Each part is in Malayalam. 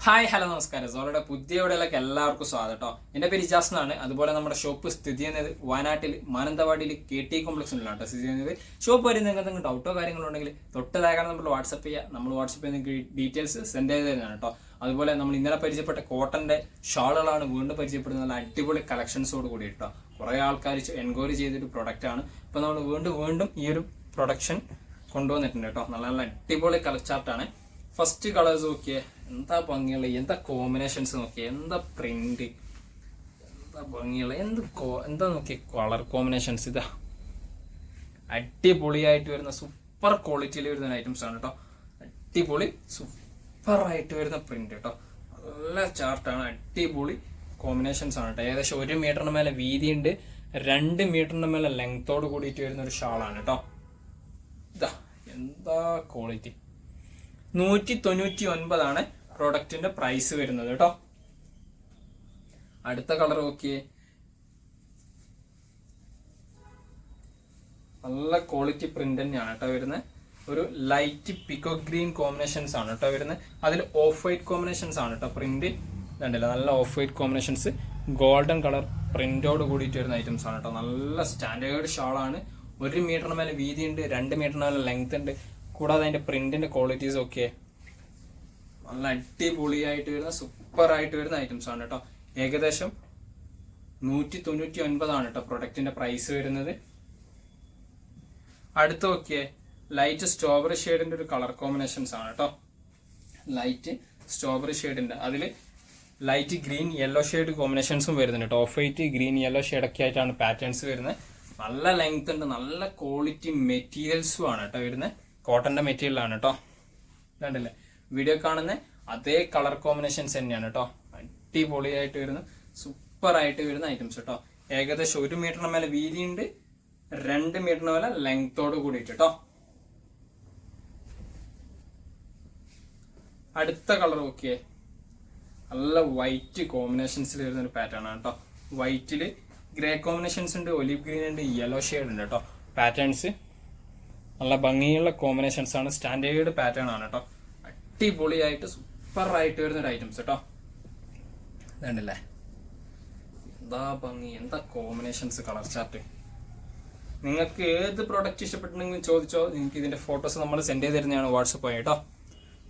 ഹായ് ഹലോ നമസ്കാരം. സോളയുടെ പുതിയ വീഡിയോയിലേക്ക് എല്ലാവർക്കും സ്വാഗതം കേട്ടോ. എൻ്റെ പേര് ഇജാസ് എന്നാണ്. അതുപോലെ നമ്മുടെ ഷോപ്പ് സ്ഥിതി ചെയ്യുന്നത് വയനാട്ടിൽ മാനന്തവാടിയിൽ KT കോംപ്ലക്സിലാണ് കേട്ടോ സ്ഥിതി ചെയ്യുന്നത്. ഷോപ്പ് വരുന്ന നിങ്ങൾക്ക് ഡൗട്ടോ കാര്യങ്ങളോ ഉണ്ടെങ്കിൽ തൊട്ട് താഴെ നമ്മൾ വാട്സപ്പ് ചെയ്യുക. നമ്മൾ വാട്സപ്പ് ചെയ്യുന്ന ഡീറ്റെയിൽസ് സെൻഡ് ചെയ്ത് തരുന്നതാണ് കേട്ടോ. അതുപോലെ നമ്മൾ ഇന്നലെ പരിചയപ്പെട്ട കോട്ടൻ്റെ ഷാളുകളാണ് വീണ്ടും പരിചയപ്പെടുന്നത്. നല്ല അടിപൊളി കളക്ഷൻസോട് കൂടി കേട്ടോ. കുറേ ആൾക്കാർ എൻക്വയറി ചെയ്തൊരു പ്രൊഡക്റ്റാണ്. ഇപ്പോൾ നമ്മൾ വീണ്ടും ഈ ഒരു പ്രൊഡക്ഷൻ കൊണ്ടുവന്നിട്ടുണ്ട് കേട്ടോ. നല്ല നല്ല അടിപൊളി കളർ ചാർട്ടാണ്. ഫസ്റ്റ് കളേഴ്സ് നോക്കിയേ, എന്താ ഭംഗിയുള്ള, എന്താ കോമ്പിനേഷൻസ് നോക്കിയേ, എന്താ പ്രിന്റ്, എന്താ ഭംഗിയുള്ള, എന്താ നോക്കിയ കളർ കോമ്പിനേഷൻസ്. ഇതാ അടിപൊളിയായിട്ട് വരുന്ന സൂപ്പർ ക്വാളിറ്റിയിൽ വരുന്ന ഐറ്റംസ് ആണ് കേട്ടോ. അടിപൊളി സൂപ്പർ ആയിട്ട് വരുന്ന പ്രിന്റ് കേട്ടോ. നല്ല ചാർട്ടാണ്, അടിപൊളി കോമ്പിനേഷൻസ് ആണ് കേട്ടോ. ഏകദേശം 1 മീറ്ററിന് മേലെ വീതിയുണ്ട്, 2 മീറ്ററിന് മേലെ ലെങ്ത്തോട് കൂടിയിട്ട് വരുന്ന ഒരു ഷാളാണ് കേട്ടോ. ഇതാ എന്താ ക്വാളിറ്റി. 199 പ്രോഡക്റ്റിന്റെ പ്രൈസ് വരുന്നത് കേട്ടോ. അടുത്ത കളർ നോക്കിയേ, നല്ല ക്വാളിറ്റി പ്രിന്റ് തന്നെയാണ് കേട്ടോ വരുന്നത്. ഒരു ലൈറ്റ് പിക്കോ ഗ്രീൻ കോമ്പിനേഷൻസ് ആണ് കേട്ടോ വരുന്നത്. അതിൽ ഓഫ് വൈറ്റ് കോമ്പിനേഷൻസ് ആണ് കേട്ടോ. പ്രിന്റ് കണ്ടില്ല, നല്ല off white combinations, golden colour പ്രിന്റോട് കൂടിയിട്ട് വരുന്ന ഐറ്റംസ് ആണ് കേട്ടോ. നല്ല സ്റ്റാൻഡേർഡ് ഷാളാണ്. 1 മീറ്ററിന് മേലെ വീതിയുണ്ട്, 2 മീറ്ററിന് മേലെ ലെങ്ത് ഉണ്ട്. കൂടാതെ അതിന്റെ പ്രിന്റിന്റെ ക്വാളിറ്റീസ് ഒക്കെ നല്ല അടിപൊളിയായിട്ട് വരുന്ന സൂപ്പർ ആയിട്ട് വരുന്ന ഐറ്റംസ് ആണ് കേട്ടോ. ഏകദേശം 199 കേട്ടോ പ്രൊഡക്റ്റിന്റെ പ്രൈസ് വരുന്നത്. അടുത്ത നോക്കിയേ, ലൈറ്റ് സ്ട്രോബെറി ഷെയ്ഡിന്റെ ഒരു കളർ കോമ്പിനേഷൻസ് ആണ് കേട്ടോ. ലൈറ്റ് സ്ട്രോബെറി ഷെയ്ഡിന്റെ അതിൽ ലൈറ്റ് ഗ്രീൻ യെല്ലോ ഷെയ്ഡ് കോമ്പിനേഷൻസും വരുന്നുണ്ട് കേട്ടോ. ഓഫ് വൈറ്റ് ഗ്രീൻ യെല്ലോ ഷെയ്ഡൊക്കെ ആയിട്ടാണ് പാറ്റേൺസ് വരുന്നത്. നല്ല ലെങ്ത് ഉണ്ട്, നല്ല ക്വാളിറ്റി മെറ്റീരിയൽസും ആണ് കേട്ടോ വരുന്നത്. കോട്ടന്റെ മെറ്റീരിയലാണ് കേട്ടോ. കണ്ടില്ലേ, വീഡിയോ കാണുന്ന അതേ കളർ കോമ്പിനേഷൻസ് തന്നെയാണ് കേട്ടോ. അടിപൊളിയായിട്ട് വരുന്ന സൂപ്പർ ആയിട്ട് വരുന്ന ഐറ്റംസ് കേട്ടോ. ഏകദേശം 1 മീറ്ററിന് മേലെ വീതിയുണ്ട്, 2 മീറ്ററിന് മേലെ ലെങ്ത്തോട് കൂടിയിട്ട് കേട്ടോ. അടുത്ത കളർ നോക്കിയേ, നല്ല വൈറ്റ് കോമ്പിനേഷൻസിൽ വരുന്ന ഒരു പാറ്റേൺ ആണ് കേട്ടോ. വൈറ്റില് ഗ്രേ കോമ്പിനേഷൻസ് ഉണ്ട്, ഒലിവ് ഗ്രീൻ ഉണ്ട്, യെല്ലോ ഷെയ്ഡ് ഉണ്ട് കേട്ടോ. പാറ്റേൺസ് നല്ല ഭംഗിയുള്ള കോമ്പിനേഷൻസ് ആണ്, സ്റ്റാൻഡേർഡ് പാറ്റേൺ ആണ് കേട്ടോ. അടിപൊളിയായിട്ട് സൂപ്പർ ആയിട്ട് വരുന്ന ഒരു ഐറ്റംസ് കേട്ടോ. ഇതുണ്ടല്ലേ, എന്താ ഭംഗി, എന്താ കോമ്പിനേഷൻസ്, കളർ ചാർട്ട്. നിങ്ങൾക്ക് ഏത് പ്രോഡക്റ്റ് ഇഷ്ടപ്പെട്ടിട്ടുണ്ടെങ്കിലും ചോദിച്ചോ, നിങ്ങൾക്ക് ഇതിന്റെ ഫോട്ടോസ് നമ്മൾ സെൻഡ് ചെയ്ത് തരുന്നതാണ് വാട്സപ്പ് ആയി കേട്ടോ.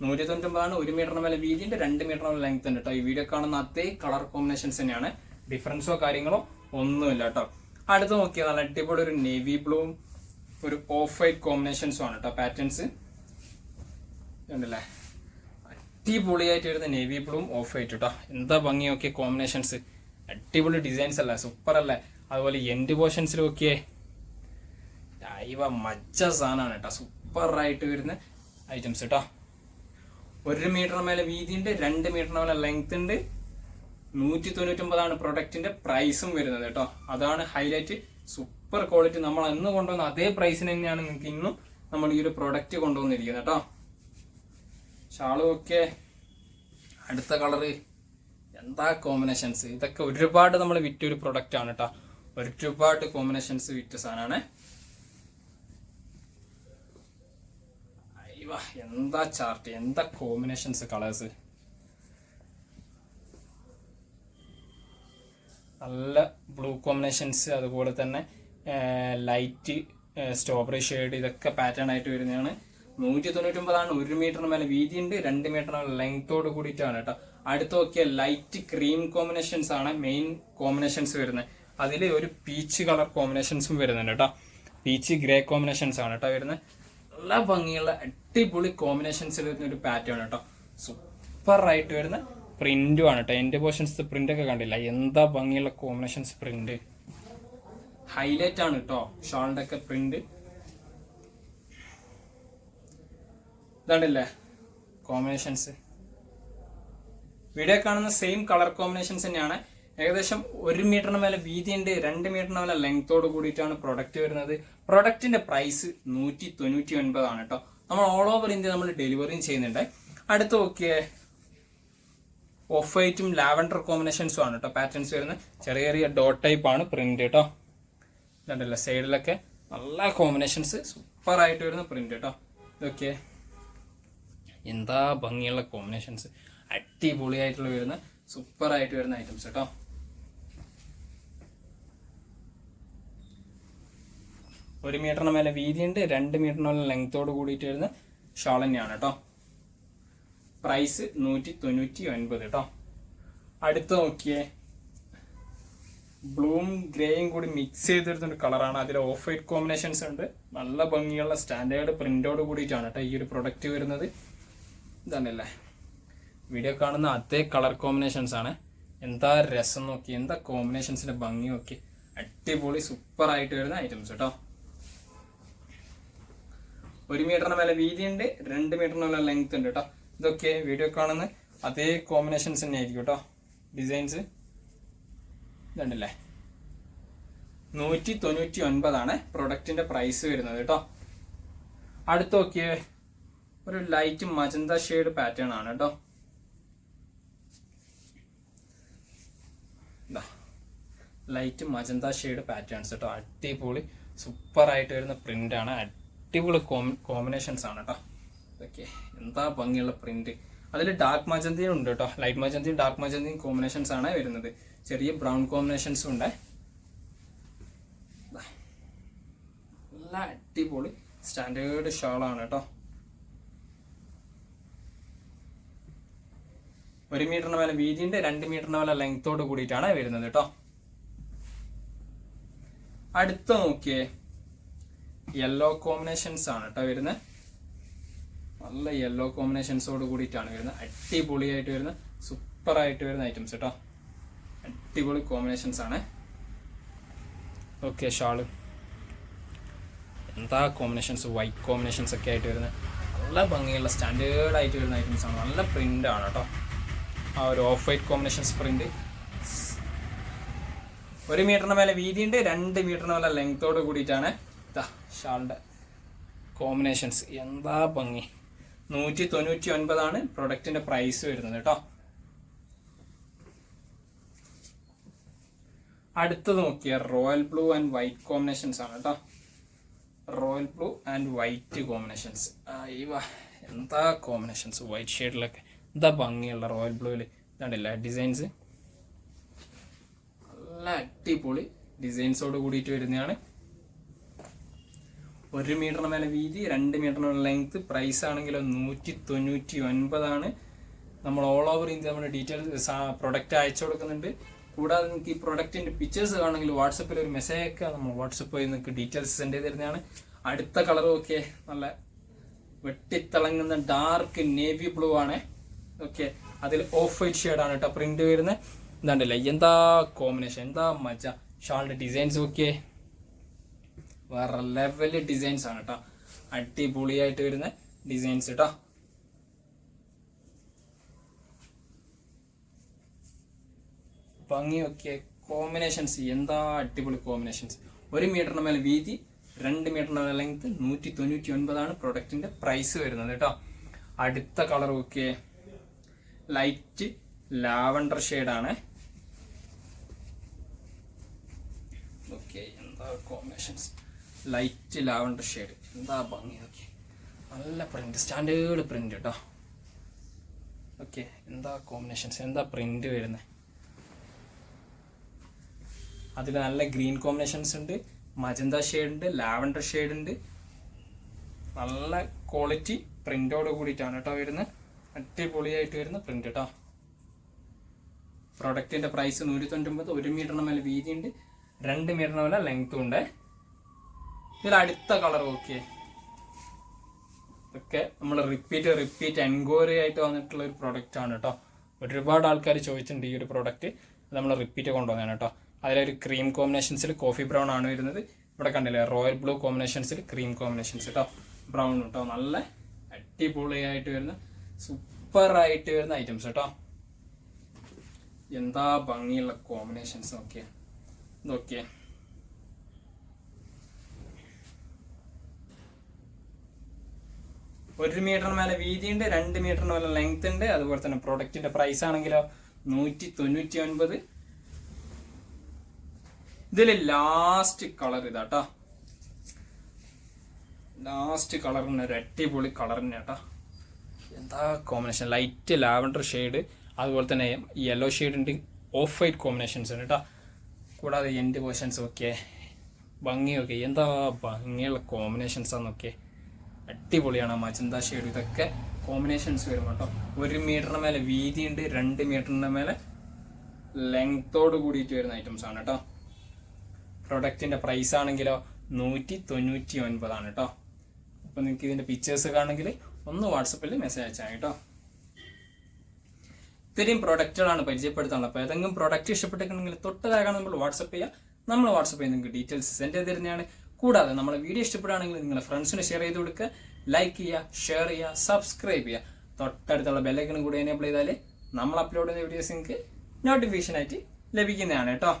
199 1 മീറ്ററിന് മേലെ വീതിന്റെ, 2 മീറ്ററിന് ലെങ്ത് ഉണ്ട് കേട്ടോ. ഈ വീഡിയോ കാണുന്ന അതേ കളർ കോമ്പിനേഷൻസ് തന്നെയാണ്, ഡിഫറൻസോ കാര്യങ്ങളോ ഒന്നുമില്ല കേട്ടോ. അടുത്ത് നോക്കിയാൽ നല്ല അടിപൊളി ഒരു നേവി ബ്ലൂവും ഒരു ഓഫ് വൈറ്റ് കോമ്പിനേഷൻസും ആണ് കേട്ടോ പാറ്റേൺസ്. ഉണ്ടല്ലേ, അടിപൊളിയായിട്ട് വരുന്ന നേവി ബ്ലൂവും ഓഫ് വൈറ്റ് കേട്ടോ. എന്താ ഭംഗിയൊക്കെ കോമ്പിനേഷൻസ്, അടിപൊളി ഡിസൈൻസ് അല്ലേ, സൂപ്പർ അല്ലേ. അതുപോലെ എൻഡ് പോർഷൻസിൽ നോക്കിയേ, മജ്ജ സാധനമാണ് കേട്ടോ. സൂപ്പർ ആയിട്ട് വരുന്ന ഐറ്റംസ് കേട്ടോ. 1 മീറ്ററിന് മേലെ വീതിയുണ്ട്, 2 മീറ്ററിന് മേലെ ലെങ്ത് ഉണ്ട്. 199 പ്രൊഡക്റ്റിന്റെ പ്രൈസും വരുന്നത് കേട്ടോ. അതാണ് ഹൈലൈറ്റ്. Super quality. നമ്മൾ അന്ന് കൊണ്ടുവന്ന അതേ പ്രൈസിന് തന്നെയാണ് നിങ്ങൾക്ക് ഇന്നും നമ്മൾ ഈ ഒരു പ്രൊഡക്റ്റ് കൊണ്ടുവന്നിരിക്കുന്നത് കേട്ടോ. ഷാളും ഒക്കെ. അടുത്ത കളറ്, എന്താ കോമ്പിനേഷൻസ്. ഇതൊക്കെ ഒരുപാട് നമ്മൾ വിറ്റൊരു പ്രൊഡക്റ്റ് ആണ് കേട്ടോ. ഒരുപാട് കോമ്പിനേഷൻസ് വിറ്റ സാധനമാണ്. എന്താ ചാർട്ട്, എന്താ കോമ്പിനേഷൻസ്, കളേഴ്സ്. നല്ല ബ്ലൂ കോമ്പിനേഷൻസ്, അതുപോലെ തന്നെ ലൈറ്റ് സ്ട്രോബെറി ഷെയ്ഡ്, ഇതൊക്കെ പാറ്റേൺ ആയിട്ട് വരുന്നതാണ്. 199 1 മീറ്ററിന് മേലെ വീതിയുണ്ട്, 2 മീറ്ററിന് ലെങ്ത്തോട് കൂടിയിട്ടാണ് കേട്ടോ. അടുത്ത് നോക്കിയ ലൈറ്റ് ക്രീം കോമ്പിനേഷൻസ് ആണ് മെയിൻ കോമ്പിനേഷൻസ് വരുന്നത്. അതിൽ ഒരു പീച്ച് കളർ കോമ്പിനേഷൻസും വരുന്നുണ്ട് കേട്ടോ. പീച്ച് ഗ്രേ കോമ്പിനേഷൻസ് ആണ് കേട്ടോ വരുന്നത്. നല്ല ഭംഗിയുള്ള അടിപൊളി കോമ്പിനേഷൻസ് വരുന്ന ഒരു പാറ്റേൺ കേട്ടോ. സൂപ്പർ ആയിട്ട് വരുന്ന പ്രിന്റും ആണ് കേട്ടോ. എന്റെ പോർഷൻസ് പ്രിന്റ് ഒക്കെ കണ്ടില്ല, എന്താ ഭംഗിയുള്ള കോമ്പിനേഷൻസ്, പ്രിന്റ് ഹൈലൈറ്റ് ആണ് കേട്ടോ. ഷാളിന്റെ ഒക്കെ പ്രിന്റ് ഇതാണ്ടല്ലേ കോമ്പിനേഷൻസ്. വീഡിയോ കാണുന്ന സെയിം കളർ കോമ്പിനേഷൻസ് തന്നെയാണ്. ഏകദേശം 1 മീറ്ററിന് മേലെ വീതിയുണ്ട്, 2 മീറ്ററിന് മേലെ ലെങ്ത്തോട് കൂടിയിട്ടാണ് പ്രൊഡക്റ്റ് വരുന്നത്. പ്രൊഡക്റ്റിന്റെ പ്രൈസ് 199 ആണ് കേട്ടോ. നമ്മൾ ഓൾ ഓവർ ഇന്ത്യ നമ്മൾ ഡെലിവറിയും ചെയ്യുന്നുണ്ട്. അടുത്ത് നോക്കിയേ, ഓഫ് വൈറ്റും ലാവൻഡർ കോമ്പിനേഷൻസും ആണ് കേട്ടോ പാറ്റേൺസ് വരുന്നത്. ചെറിയ ചെറിയ ഡോട്ട് ടൈപ്പ് ആണ് പ്രിന്റ് കേട്ടോ. ഇതുണ്ടല്ലോ സൈഡിലൊക്കെ നല്ല കോമ്പിനേഷൻസ്, സൂപ്പർ ആയിട്ട് വരുന്ന പ്രിന്റ് കേട്ടോ. ഇതൊക്കെ എന്താ ഭംഗിയുള്ള കോമ്പിനേഷൻസ്, അടിപൊളിയായിട്ടുള്ള വരുന്ന സൂപ്പർ ആയിട്ട് വരുന്ന ഐറ്റംസ് കേട്ടോ. 1 മീറ്ററിന് മേലെ വീതിയുണ്ട്, 2 മീറ്ററിന് മേലെ ലെങ്തോട് കൂടിയിട്ട് വരുന്ന ഷാൾ തന്നെയാണ് കേട്ടോ. പ്രൈസ് 199 കേട്ടോ. അടുത്ത് നോക്കിയേ, ബ്ലൂവും ഗ്രേയും കൂടി മിക്സ് ചെയ്തിരുന്നൊരു കളറാണ്. അതിൽ ഓഫ് വൈറ്റ് കോമ്പിനേഷൻസ് ഉണ്ട്. നല്ല ഭംഗിയുള്ള സ്റ്റാൻഡേർഡ് പ്രിന്റോട് കൂടിയിട്ടാണ് കേട്ടോ ഈ ഒരു പ്രൊഡക്റ്റ് വരുന്നത്. ഇതാണല്ലേ വീഡിയോ കാണുന്ന അതേ കളർ കോമ്പിനേഷൻസ് ആണ്. എന്താ രസം നോക്കി, എന്താ കോമ്പിനേഷൻസിന്റെ ഭംഗി നോക്കി, അടിപൊളി സൂപ്പർ ആയിട്ട് വരുന്ന ഐറ്റംസ് കേട്ടോ. 1 മീറ്ററിന് മേലെ വീതിയുണ്ട്, 2 മീറ്ററിന് മേലെ ലെങ്ത് ഉണ്ട് കേട്ടോ. ഇതൊക്കെ വീഡിയോ കാണുന്ന അതേ കോമ്പിനേഷൻസ് തന്നെ ആയിരിക്കും കേട്ടോ. ഡിസൈൻസ് ഇതുണ്ടല്ലേ. 199 പ്രൊഡക്റ്റിന്റെ പ്രൈസ് വരുന്നത് കേട്ടോ. അടുത്ത് നോക്കിയേ, ഒരു ലൈറ്റ് മജന്ത ഷെയ്ഡ് പാറ്റേൺ ആണ് കേട്ടോ. ലൈറ്റ് മജന്ത ഷെയ്ഡ് പാറ്റേൺസ് കേട്ടോ. അടിപൊളി സൂപ്പർ ആയിട്ട് വരുന്ന പ്രിന്റ് ആണ്. അടിപൊളി കോമ്പിനേഷൻസ് ആണ് കേട്ടോ. ഇതൊക്കെ എന്താ ഭംഗിയുള്ള പ്രിന്റ്. അതിൽ ഡാർക്ക് മജന്തയും ഉണ്ട് കേട്ടോ. ലൈറ്റ് മജന്തയും ഡാർക്ക് മജന്തയും കോമ്പിനേഷൻസ് ആണ് വരുന്നത്. ചെറിയ ബ്രൗൺ കോമ്പിനേഷൻസും ഉണ്ട്. നല്ല അടിപൊളി സ്റ്റാൻഡേർഡ് ഷാളാണ് കേട്ടോ. 1 മീറ്ററിന് മേലെ വീതിയുണ്ട്, 2 മീറ്ററിന് മേലെ ലെങ്തോട് കൂടിയിട്ടാണ് വരുന്നത് കേട്ടോ. അടുത്ത നോക്കിയേ, യെല്ലോ കോമ്പിനേഷൻസ് ആണ് കേട്ടോ വരുന്നത്. നല്ല യെല്ലോ കോമ്പിനേഷൻസോട് കൂടിയിട്ടാണ് വരുന്നത്. അടിപൊളിയായിട്ട് വരുന്ന സൂപ്പർ ആയിട്ട് വരുന്ന ഐറ്റംസ് കേട്ടോ. അടിപൊളി കോമ്പിനേഷൻസ് ആണ്. ഓക്കെ, ഷാള് എന്താ കോമ്പിനേഷൻസ്, വൈറ്റ് കോമ്പിനേഷൻസ് ഒക്കെ ആയിട്ട് വരുന്നത് നല്ല ഭംഗിയുള്ള സ്റ്റാൻഡേർഡ് ആയിട്ട് വരുന്ന ഐറ്റംസ് ആണ്. നല്ല പ്രിന്റ് ആണ് കേട്ടോ. ആ ഒരു ഓഫ് വൈറ്റ് കോമ്പിനേഷൻസ് പ്രിന്റ്. 1 മീറ്ററിന് മേലെ വീതിയുണ്ട്, 2 മീറ്ററിന് മേലെ ലെങ്തോട് കൂടിയിട്ടാണ് ഷാളിന്റെ കോമ്പിനേഷൻസ്. എന്താ ഭംഗി. 199 പ്രൊഡക്റ്റിന്റെ പ്രൈസ് വരുന്നത് കേട്ടോ. അടുത്തത് നോക്കിയ royal blue and white combinations ആണ് കേട്ടോ. Royal blue and white combinations. എന്താ കോമ്പിനേഷൻസ്, വൈറ്റ് ഷെയ്ഡിലൊക്കെ എന്താ ഭംഗിയുള്ള റോയൽ ബ്ലൂവിൽ ഇതാണ്ടില്ല ഡിസൈൻസ്. നല്ല അടിപൊളി ഡിസൈൻസോട് കൂടിയിട്ട് വരുന്നതാണ്. 1 മീറ്ററിന് മേലെ വീതി, 2 മീറ്ററിന് മേലെ ലെങ്ത്. പ്രൈസ് ആണെങ്കിലോ 199. നമ്മൾ ഓൾ ഓവർ ഇന്ത്യ നമ്മുടെ ഡീറ്റെയിൽസ് പ്രൊഡക്റ്റ് അയച്ചു കൊടുക്കുന്നുണ്ട്. കൂടാതെ നിങ്ങൾക്ക് ഈ പ്രൊഡക്റ്റിന്റെ പിക്ചേഴ്സ് കാണണമെങ്കിൽ വാട്സപ്പിൽ ഒരു മെസ്സേജ് ഒക്കെ നമ്മൾ വാട്സപ്പ് വഴി നിങ്ങൾക്ക് ഡീറ്റെയിൽസ് സെൻഡ് ചെയ്ത് തരുന്നതാണ്. അടുത്ത കളറും ഒക്കെ നല്ല വെട്ടിത്തിളങ്ങുന്ന ഡാർക്ക് നേവി ബ്ലൂ ആണ്. ഓക്കെ, അതിൽ ഓഫ് വൈറ്റ് ഷെയ്ഡാണ് കേട്ടോ പ്രിന്റ് വരുന്നത്. എന്താണ്ടല്ലേ എന്താ കോമ്പിനേഷൻ, എന്താ മജ. ഷാളിന്റെ ഡിസൈൻസ് ഒക്കെ വേറെ ലെവല് ഡിസൈൻസ് ആണ് കേട്ടോ. അടിപൊളിയായിട്ട് വരുന്ന ഡിസൈൻസ് കേട്ടോ. ഭംഗിയൊക്കെ കോമ്പിനേഷൻസ് എന്താ അടിപൊളി കോമ്പിനേഷൻസ്. 1 മീറ്ററിന് മേലെ വീതി, 2 മീറ്ററിന് മേലെ ലെങ്ത്. 199 പ്രൊഡക്റ്റിന്റെ പ്രൈസ് വരുന്നത് കേട്ടോ. അടുത്ത കളർ ഒക്കെ ലൈറ്റ് ലാവണ്ടർ ഷെയ്ഡാണ്. ഓക്കെ, എന്താ കോമ്പിനേഷൻസ്. ലൈറ്റ് ലാവണ്ടർ ഷെയ്ഡ് എന്താ ഭംഗി. ഓക്കെ, നല്ല പ്രിന്റ്, സ്റ്റാൻഡേർഡ് പ്രിന്റ് കേട്ടോ. ഓക്കെ, എന്താ കോമ്പിനേഷൻസ്, എന്താ പ്രിന്റ് വരുന്നത്. അതിൽ നല്ല ഗ്രീൻ കോമ്പിനേഷൻസ് ഉണ്ട്, മജന്ത ഷെയ്ഡ് ഉണ്ട്, ലാവണ്ടർ ഷെയ്ഡ് ഉണ്ട്. നല്ല ക്വാളിറ്റി പ്രിന്റോട് കൂടിയിട്ടാണ് കേട്ടോ വരുന്നത്. അടിപൊളിയായിട്ട് വരുന്ന പ്രിന്റ് കേട്ടോ. പ്രൊഡക്റ്റിന്റെ പ്രൈസ് 199. 1 മീറ്ററിന് മേലെ വീതി ഉണ്ട്, 2 മീറ്ററിന് മേലെ ലെങ്ത്തും ഉണ്ട്. ഇതിൽ അടുത്ത കളർ ഓക്കെ, ഇതൊക്കെ നമ്മൾ റിപ്പീറ്റ് എൻക്വയറി ആയിട്ട് വന്നിട്ടുള്ള ഒരു പ്രൊഡക്റ്റ് ആണ് കേട്ടോ. ഒരുപാട് ആൾക്കാർ ചോദിച്ചിട്ടുണ്ട് ഈ ഒരു പ്രൊഡക്റ്റ്. നമ്മൾ റിപ്പീറ്റ് കൊണ്ടുവന്നതാണ് കേട്ടോ. അതിലൊരു ക്രീം കോമ്പിനേഷൻസിൽ കോഫി ബ്രൗൺ ആണ് വരുന്നത്. ഇവിടെ കണ്ടില്ലേ റോയൽ ബ്ലൂ കോമ്പിനേഷൻസിൽ ക്രീം കോമ്പിനേഷൻസ് കേട്ടോ. ബ്രൗൺ കേട്ടോ. നല്ല അടിപൊളിയായിട്ട് വരുന്ന സൂപ്പർ ആയിട്ട് വരുന്ന ഐറ്റംസ് കേട്ടോ. എന്താ ഭംഗിയുള്ള കോമ്പിനേഷൻസ് നോക്കിയേ. നോക്കിയേ, 1 മീറ്ററിന് മേലെ വീതിയുണ്ട്, 2 മീറ്ററിന് മേലെ ലെങ്ത് ഉണ്ട്. അതുപോലെ തന്നെ പ്രൊഡക്റ്റിന്റെ പ്രൈസ് ആണെങ്കിലോ 199. ഇതിൽ ലാസ്റ്റ് കളർ ഇതാട്ടോ. ലാസ്റ്റ് കളറിന് ഒരു അടിപൊളി കളർ തന്നെ കേട്ടോ. എന്താ കോമ്പിനേഷൻ, ലൈറ്റ് ലാവൻഡർ ഷെയ്ഡ്, അതുപോലെ തന്നെ യെല്ലോ ഷെയ്ഡ് ഉണ്ട്, ഓഫ് വൈറ്റ് കോമ്പിനേഷൻസ് ഉണ്ട് കേട്ടോ. കൂടാതെ എൻഡ് പോർഷൻസ് ഒക്കെ ഭംഗിയൊക്കെ എന്താ ഭംഗിയുള്ള കോമ്പിനേഷൻസാന്നൊക്കെ. അടിപൊളിയാണ് ആ മജന്ത ഷെയ്ഡ്. ഇതൊക്കെ കോമ്പിനേഷൻസ് വരും കേട്ടോ. 1 മീറ്ററിന് മേലെ വീതിയുണ്ട്, 2 മീറ്ററിന് മേലെ ലെങ്ത്തോട് കൂടിയിട്ട് വരുന്ന ഐറ്റംസ് ആണ് കേട്ടോ. പ്രൊഡക്റ്റിന്റെ പ്രൈസ് ആണെങ്കിലോ 199 ആണ് കേട്ടോ. അപ്പോൾ നിങ്ങൾക്ക് ഇതിന്റെ പിക്ചേഴ്സ് കാണണമെങ്കിൽ ഒന്ന് വാട്സപ്പിൽ മെസ്സേജ് അയച്ചാൽ കേട്ടോ. ഇത്രയും പ്രൊഡക്റ്റുകളാണ് പരിചയപ്പെടുത്താനുള്ളത്. അപ്പോൾ ഏതെങ്കിലും പ്രൊഡക്റ്റ് ഇഷ്ടപ്പെട്ടിട്ടുണ്ടെങ്കിൽ തൊട്ടതാകാൻ നമ്മൾ വാട്സപ്പ് ചെയ്യുക. നമ്മൾ വാട്സപ്പ് ചെയ്യുന്ന നിങ്ങൾക്ക് ഡീറ്റെയിൽസ് സെൻഡ് ചെയ്ത് തരുന്നതാണ്. കൂടാതെ നമ്മളെ വീഡിയോ ഇഷ്ടപ്പെടുകയാണെങ്കിൽ നിങ്ങളുടെ ഫ്രണ്ട്സിന് ഷെയർ ചെയ്ത് കൊടുക്കുക, ലൈക്ക് ചെയ്യുക, ഷെയർ ചെയ്യുക, സബ്സ്ക്രൈബ് ചെയ്യുക. തൊട്ടടുത്തുള്ള ബെല്ലൈക്കണും കൂടി എനേബിൾ ചെയ്താൽ നമ്മൾ അപ്ലോഡ് ചെയ്യുന്ന വീഡിയോസ് നിങ്ങൾക്ക് നോട്ടിഫിക്കേഷൻ ആയിട്ട് ലഭിക്കുന്നതാണ് കേട്ടോ.